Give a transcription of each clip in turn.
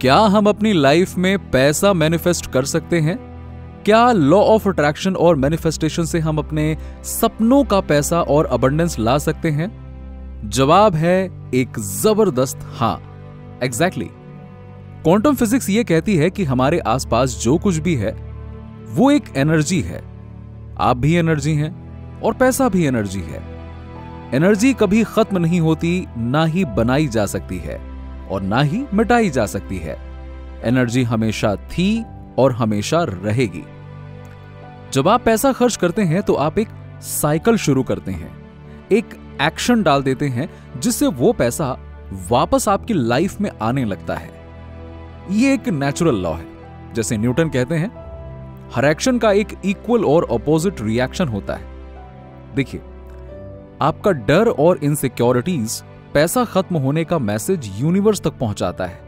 क्या हम अपनी लाइफ में पैसा मैनिफेस्ट कर सकते हैं? क्या लॉ ऑफ अट्रैक्शन और मैनिफेस्टेशन से हम अपने सपनों का पैसा और अबंडेंस ला सकते हैं? जवाब है एक जबरदस्त हां। एग्जैक्टली। क्वांटम फिजिक्स ये कहती है कि हमारे आसपास जो कुछ भी है वो एक एनर्जी है। आप भी एनर्जी हैं और पैसा भी एनर्जी है। एनर्जी कभी खत्म नहीं होती, ना ही बनाई जा सकती है और ना ही मिटाई जा सकती है। एनर्जी हमेशा थी और हमेशा रहेगी। जब आप पैसा खर्च करते हैं तो आप एक साइकिल शुरू करते हैं, एक एक्शन डाल देते हैं जिससे वो पैसा वापस आपकी लाइफ में आने लगता है। ये एक नेचुरल लॉ है। जैसे न्यूटन कहते हैं, हर एक्शन का एक इक्वल और अपोजिट रिएक्शन होता है। देखिए, आपका डर और इनसिक्योरिटीज पैसा खत्म होने का मैसेज यूनिवर्स तक पहुंचाता है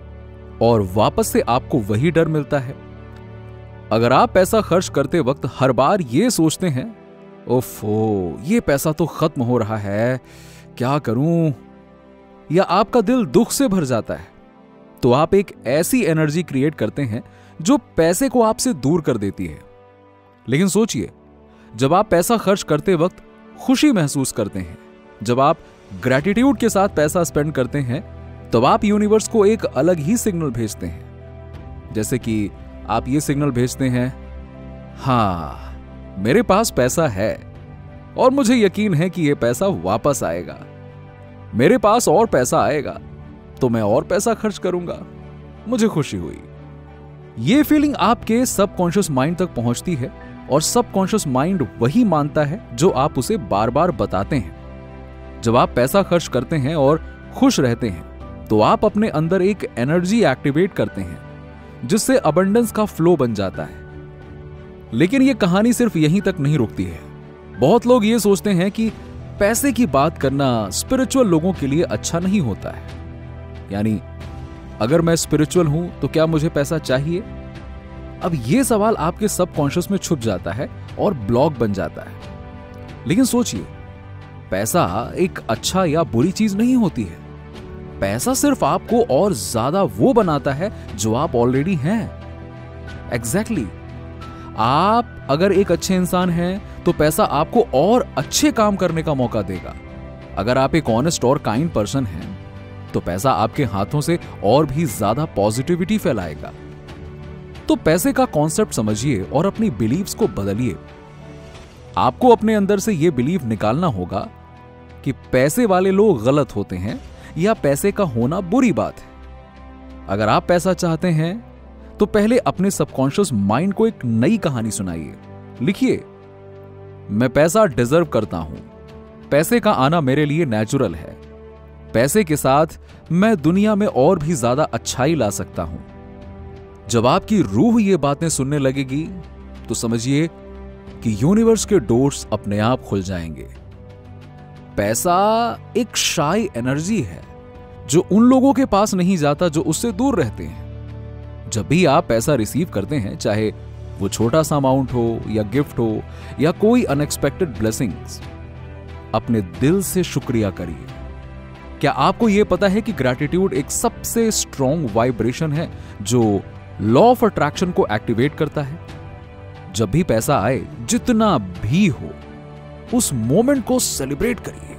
और वापस से आपको वही डर मिलता है। अगर आप पैसा खर्च करते वक्त हर बार ये सोचते हैं, ओफो ये पैसा तो खत्म हो रहा है, क्या करूं, या आपका दिल दुख से भर जाता है, तो आप एक ऐसी एनर्जी क्रिएट करते हैं जो पैसे को आपसे दूर कर देती है। लेकिन सोचिए, जब आप पैसा खर्च करते वक्त खुशी महसूस करते हैं, जब आप ग्रैटिट्यूड के साथ पैसा स्पेंड करते हैं, तब आप यूनिवर्स को एक अलग ही सिग्नल भेजते हैं। जैसे कि आप ये सिग्नल भेजते हैं, हां मेरे पास पैसा है और मुझे यकीन है कि ये पैसा वापस आएगा। मेरे पास और पैसा आएगा तो मैं और पैसा खर्च करूंगा, मुझे खुशी हुई। ये फीलिंग आपके सबकॉन्शियस माइंड तक पहुंचती है और सबकॉन्शियस माइंड वही मानता है जो आप उसे बार बार बताते हैं। जब आप पैसा खर्च करते हैं और खुश रहते हैं तो आप अपने अंदर एक एनर्जी एक्टिवेट करते हैं जिससे अबंडेंस का फ्लो बन जाता है। लेकिन यह कहानी सिर्फ यहीं तक नहीं रुकती है। बहुत लोग ये सोचते हैं कि पैसे की बात करना स्पिरिचुअल लोगों के लिए अच्छा नहीं होता है। यानी अगर मैं स्पिरिचुअल हूं तो क्या मुझे पैसा चाहिए? अब यह सवाल आपके सबकॉन्शियस में छुप जाता है और ब्लॉक बन जाता है। लेकिन सोचिए, पैसा एक अच्छा या बुरी चीज नहीं होती है। पैसा सिर्फ आपको और ज्यादा वो बनाता है जो आप ऑलरेडी हैं। एग्जैक्टली। आप अगर एक अच्छे इंसान हैं तो पैसा आपको और अच्छे काम करने का मौका देगा। अगर आप एक ऑनेस्ट और काइंड पर्सन हैं तो पैसा आपके हाथों से और भी ज्यादा पॉजिटिविटी फैलाएगा। तो पैसे का कॉन्सेप्ट समझिए और अपनी बिलीव्स को बदलिए। आपको अपने अंदर से यह बिलीव निकालना होगा कि पैसे वाले लोग गलत होते हैं या पैसे का होना बुरी बात है। अगर आप पैसा चाहते हैं तो पहले अपने सबकॉन्शियस माइंड को एक नई कहानी सुनाइए। लिखिए, मैं पैसा डिजर्व करता हूं, पैसे का आना मेरे लिए नेचुरल है, पैसे के साथ मैं दुनिया में और भी ज्यादा अच्छाई ला सकता हूं। जब आपकी रूह ये बातें सुनने लगेगी तो समझिए कि यूनिवर्स के डोर्स अपने आप खुल जाएंगे। पैसा एक शाई एनर्जी है जो उन लोगों के पास नहीं जाता जो उससे दूर रहते हैं। जब भी आप पैसा रिसीव करते हैं, चाहे वो छोटा सा अमाउंट हो या गिफ्ट हो या कोई अनएक्सपेक्टेड ब्लेसिंग्स, अपने दिल से शुक्रिया करिए। क्या आपको यह पता है कि ग्रैटिट्यूड एक सबसे स्ट्रॉन्ग वाइब्रेशन है जो लॉ ऑफ अट्रैक्शन को एक्टिवेट करता है? जब भी पैसा आए, जितना भी हो, उस मोमेंट को सेलिब्रेट करिए,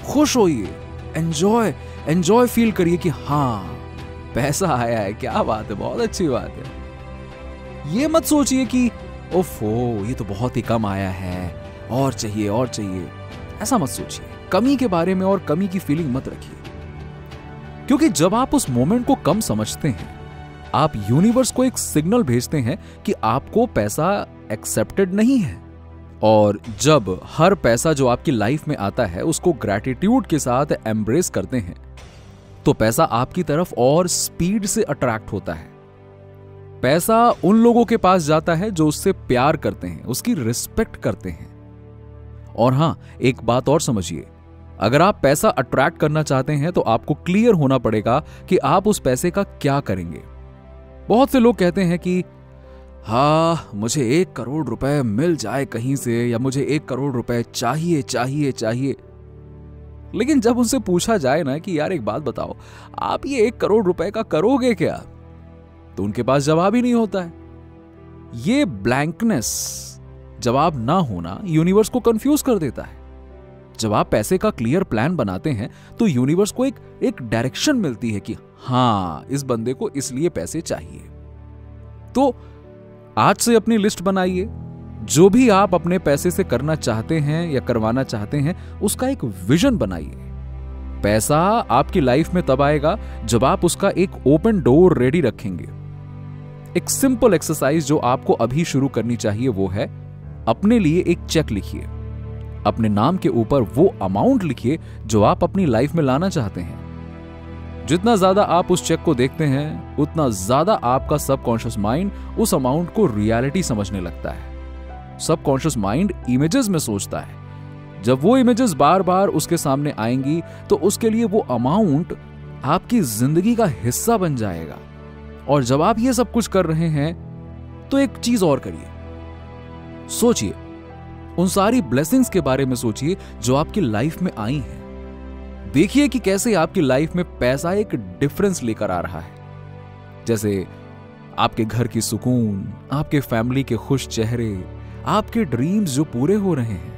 खुश होइए, एंजॉय फील करिए कि हां पैसा आया है, क्या बात है, बहुत अच्छी बात है। ये मत सोचिए कि ओफो ये तो बहुत ही कम आया है, और चाहिए। ऐसा मत सोचिए। कमी के बारे में और कमी की फीलिंग मत रखिए, क्योंकि जब आप उस मोमेंट को कम समझते हैं, आप यूनिवर्स को एक सिग्नल भेजते हैं कि आपको पैसा एक्सेप्टेड नहीं है। और जब हर पैसा जो आपकी लाइफ में आता है उसको ग्रैटिट्यूड के साथ एम्ब्रेस करते हैं, तो पैसा आपकी तरफ और स्पीड से अट्रैक्ट होता है। पैसा उन लोगों के पास जाता है जो उससे प्यार करते हैं, उसकी रिस्पेक्ट करते हैं। और हां, एक बात और समझिए, अगर आप पैसा अट्रैक्ट करना चाहते हैं तो आपको क्लियर होना पड़ेगा कि आप उस पैसे का क्या करेंगे। बहुत से लोग कहते हैं कि मुझे 1 करोड़ रुपए मिल जाए कहीं से, या मुझे 1 करोड़ रुपए चाहिए। लेकिन जब उनसे पूछा जाए ना कि यार एक बात बताओ, आप ये 1 करोड़ रुपए का करोगे क्या, तो उनके पास जवाब ही नहीं होता है। ये ब्लैंकनेस, जवाब ना होना, यूनिवर्स को कंफ्यूज कर देता है। जब आप पैसे का क्लियर प्लान बनाते हैं तो यूनिवर्स को एक डायरेक्शन मिलती है कि हां, इस बंदे को इसलिए पैसे चाहिए। तो आज से अपनी लिस्ट बनाइए। जो भी आप अपने पैसे से करना चाहते हैं या करवाना चाहते हैं, उसका एक विजन बनाइए। पैसा आपकी लाइफ में तब आएगा जब आप उसका एक ओपन डोर रेडी रखेंगे। एक सिंपल एक्सरसाइज जो आपको अभी शुरू करनी चाहिए वो है, अपने लिए एक चेक लिखिए। अपने नाम के ऊपर वो अमाउंट लिखिए जो आप अपनी लाइफ में लाना चाहते हैं। जितना ज्यादा आप उस चेक को देखते हैं, उतना ज्यादा आपका सबकॉन्शियस माइंड उस अमाउंट को रियलिटी समझने लगता है। सबकॉन्शियस माइंड इमेजेस में सोचता है। जब वो इमेजेस बार बार उसके सामने आएंगी तो उसके लिए वो अमाउंट आपकी जिंदगी का हिस्सा बन जाएगा। और जब आप ये सब कुछ कर रहे हैं तो एक चीज और करिए, सोचिए, उन सारी ब्लेसिंग्स के बारे में सोचिए जो आपकी लाइफ में आई हैं। देखिए कि कैसे आपकी लाइफ में पैसा एक डिफरेंस लेकर आ रहा है। जैसे आपके घर की सुकून, आपके फैमिली के खुश चेहरे, आपके ड्रीम्स जो पूरे हो रहे हैं।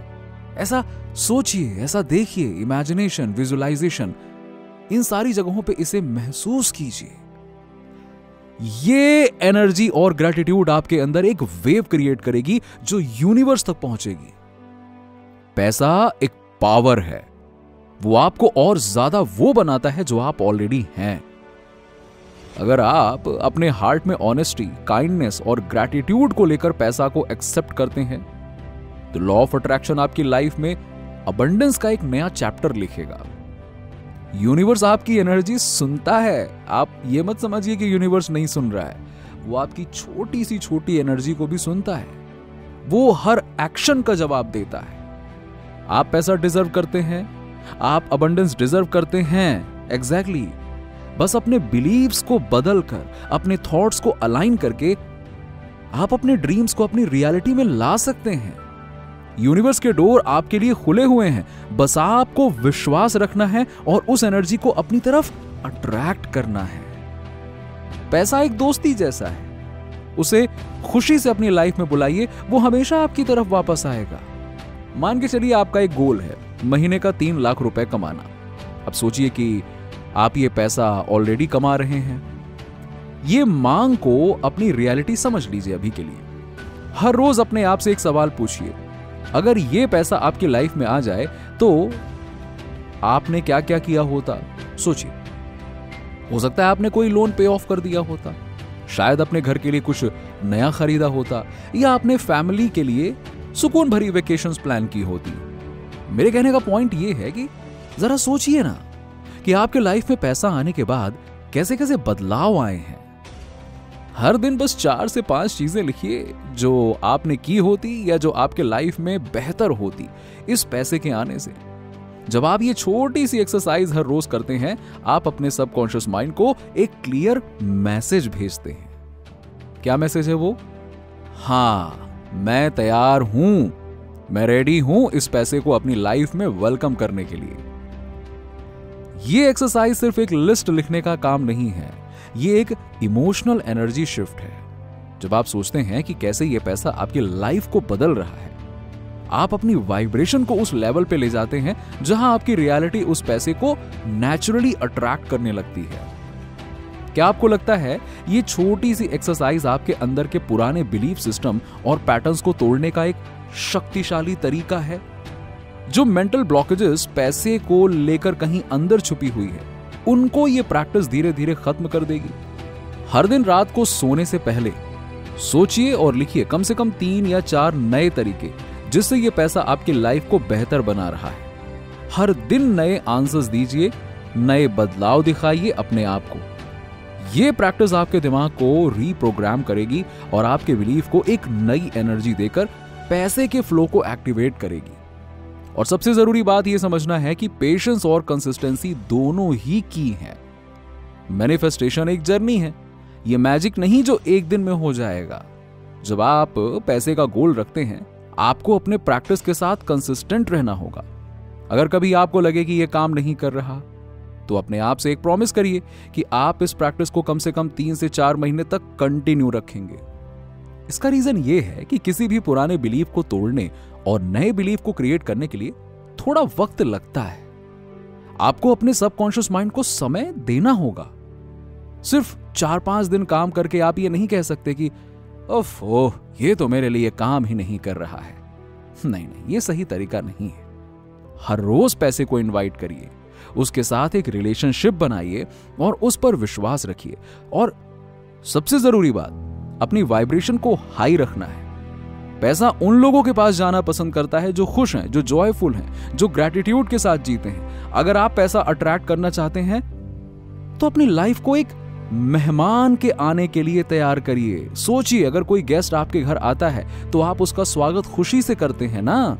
ऐसा सोचिए, ऐसा देखिए, इमेजिनेशन, विजुअलाइजेशन, इन सारी जगहों पे इसे महसूस कीजिए। ये एनर्जी और ग्रैटिट्यूड आपके अंदर एक वेव क्रिएट करेगी जो यूनिवर्स तक पहुंचेगी। पैसा एक पावर है, वो आपको और ज्यादा वो बनाता है जो आप ऑलरेडी हैं। अगर आप अपने हार्ट में ऑनेस्टी, काइंडनेस और ग्रैटिट्यूड को लेकर पैसा को एक्सेप्ट करते हैं तो लॉ ऑफ अट्रैक्शन आपकी लाइफ में अबंडेंस का एक नया चैप्टर लिखेगा। यूनिवर्स आपकी एनर्जी सुनता है। आप ये मत समझिए कि यूनिवर्स नहीं सुन रहा है, वो आपकी छोटी सी छोटी एनर्जी को भी सुनता है। वो हर एक्शन का जवाब देता है। आप पैसा डिजर्व करते हैं, आप अबंडेंस डिजर्व करते हैं। एग्जैक्टली। बस अपने बिलीव्स को बदलकर, अपने थॉट्स को अलाइन करके आप अपने ड्रीम्स को अपनी रियलिटी में ला सकते हैं। यूनिवर्स के डोर आपके लिए खुले हुए हैं, बस आपको विश्वास रखना है और उस एनर्जी को अपनी तरफ अट्रैक्ट करना है। पैसा एक दोस्ती जैसा है, उसे खुशी से अपनी लाइफ में बुलाइए, वो हमेशा आपकी तरफ वापस आएगा। मान के चलिए आपका एक गोल है महीने का 3 लाख रुपए कमाना। अब सोचिए कि आप ये पैसा ऑलरेडी कमा रहे हैं। ये मांग को अपनी रियलिटी समझ लीजिए अभी के लिए। हर रोज अपने आप से एक सवाल पूछिए, अगर ये पैसा आपकी लाइफ में आ जाए तो आपने क्या क्या किया होता? सोचिए। हो सकता है आपने कोई लोन पे ऑफ कर दिया होता, शायद अपने घर के लिए कुछ नया खरीदा होता, या अपने फैमिली के लिए सुकून भरी वेकेशंस प्लान की होती। मेरे कहने का पॉइंट ये है कि जरा सोचिए ना कि आपके लाइफ में पैसा आने के बाद कैसे कैसे बदलाव आए हैं। हर दिन बस 4 से 5 चीजें लिखिए जो आपने की होती या जो आपके लाइफ में बेहतर होती इस पैसे के आने से। जब आप ये छोटी सी एक्सरसाइज हर रोज करते हैं, आप अपने सबकॉन्शियस माइंड को एक क्लियर मैसेज भेजते हैं। क्या मैसेज है वो? हाँ, मैं तैयार हूं, मैं रेडी हूं इस पैसे को अपनी लाइफ में वेलकम करने के लिए। ये एक्सरसाइज सिर्फ एक लिस्ट लिखने का काम नहीं है, ये एक इमोशनल एनर्जी शिफ्ट है। जब आप सोचते हैं कि कैसे ये पैसा आपकी लाइफ को बदल रहा है, आप अपनी वाइब्रेशन को उस लेवल पे ले जाते हैं जहां आपकी रियलिटी उस पैसे को नेचुरली अट्रैक्ट करने लगती है। क्या आपको लगता है ये छोटी सी एक्सरसाइज आपके अंदर के पुराने बिलीफ सिस्टम और पैटर्न्स को तोड़ने का एक शक्तिशाली तरीका है? जो मेंटल ब्लॉकेजेस पैसे को लेकर कहीं अंदर छुपी हुई है, उनको ये प्रैक्टिस धीरे धीरे खत्म कर देगी। हर दिन रात को सोने से पहले सोचिए और लिखिए कम से कम 3 या 4 नए तरीके जिससे ये पैसा आपकी लाइफ को बेहतर बना रहा है। हर दिन नए आंसर्स दीजिए, नए बदलाव दिखाइए अपने आप को। ये प्रैक्टिस आपके दिमाग को रीप्रोग्राम करेगी और आपके बिलीफ को एक नई एनर्जी देकर पैसे के फ्लो को एक्टिवेट करेगी। और सबसे जरूरी बात यह समझना है कि पेशेंस और कंसिस्टेंसी दोनों ही की है। मैनिफेस्टेशन एक जर्नी है, यह मैजिक नहीं जो एक दिन में हो जाएगा। जब आप पैसे का गोल रखते हैं, आपको अपने प्रैक्टिस के साथ कंसिस्टेंट रहना होगा। अगर कभी आपको लगे कि यह काम नहीं कर रहा, तो अपने आप से एक प्रॉमिस करिए कि आप इस प्रैक्टिस को कम से कम 3 से 4 महीने तक कंटिन्यू रखेंगे। इसका रीजन ये है कि किसी भी पुराने बिलीफ को तोड़ने और नए बिलीफ को क्रिएट करने के लिए थोड़ा वक्त लगता है। आपको अपने सबकॉन्शियस माइंड को समय देना होगा। सिर्फ 4-5 दिन काम करके आप ये नहीं कह सकते कि ओह ये तो मेरे लिए काम ही नहीं कर रहा है। नहीं, ये सही तरीका नहीं है। हर रोज पैसे को इनवाइट करिए, उसके साथ एक रिलेशनशिप बनाइए और उस पर विश्वास रखिए। और सबसे जरूरी बात, अपनी वाइब्रेशन को हाई रखना है। पैसा उन लोगों के पास जाना पसंद करता है जो खुश हैं, जो जॉयफुल हैं, जो ग्रैटिट्यूड के साथ जीते हैं। अगर आप पैसा अट्रैक्ट करना चाहते हैं तो अपनी लाइफ को एक मेहमान के आने के लिए तैयार करिए। सोचिए, अगर कोई गेस्ट आपके घर आता है तो आप उसका स्वागत खुशी से करते हैं ना।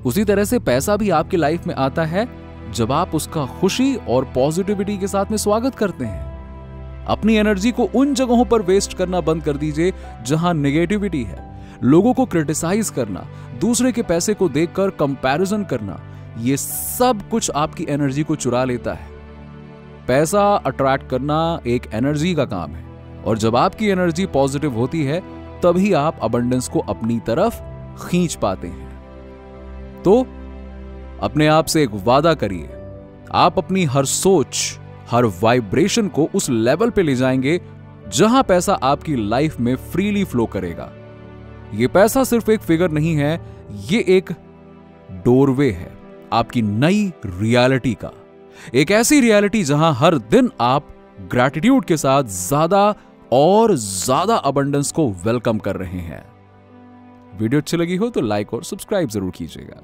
उसी तरह से पैसा भी आपकी लाइफ में आता है जब आप उसका खुशी और पॉजिटिविटी के साथ में स्वागत करते हैं। अपनी एनर्जी को उन जगहों पर वेस्ट करना बंद कर दीजिए जहां नेगेटिविटी है। लोगों को क्रिटिसाइज करना, दूसरे के पैसे को देखकर कंपैरिजन करना, ये सब कुछ आपकी एनर्जी को चुरा लेता है। पैसा अट्रैक्ट करना एक एनर्जी का काम है और जब आपकी एनर्जी पॉजिटिव होती है तभी आप अबंडेंस को अपनी तरफ खींच पाते हैं। तो अपने आप से एक वादा करिए, आप अपनी हर सोच, हर वाइब्रेशन को उस लेवल पे ले जाएंगे जहां पैसा आपकी लाइफ में फ्रीली फ्लो करेगा। ये पैसा सिर्फ एक फिगर नहीं है, ये एक डोरवे है आपकी नई रियलिटी का। एक ऐसी रियलिटी जहां हर दिन आप ग्रैटिट्यूड के साथ ज्यादा और ज्यादा अबंडेंस को वेलकम कर रहे हैं। वीडियो अच्छी लगी हो तो लाइक और सब्सक्राइब जरूर कीजिएगा।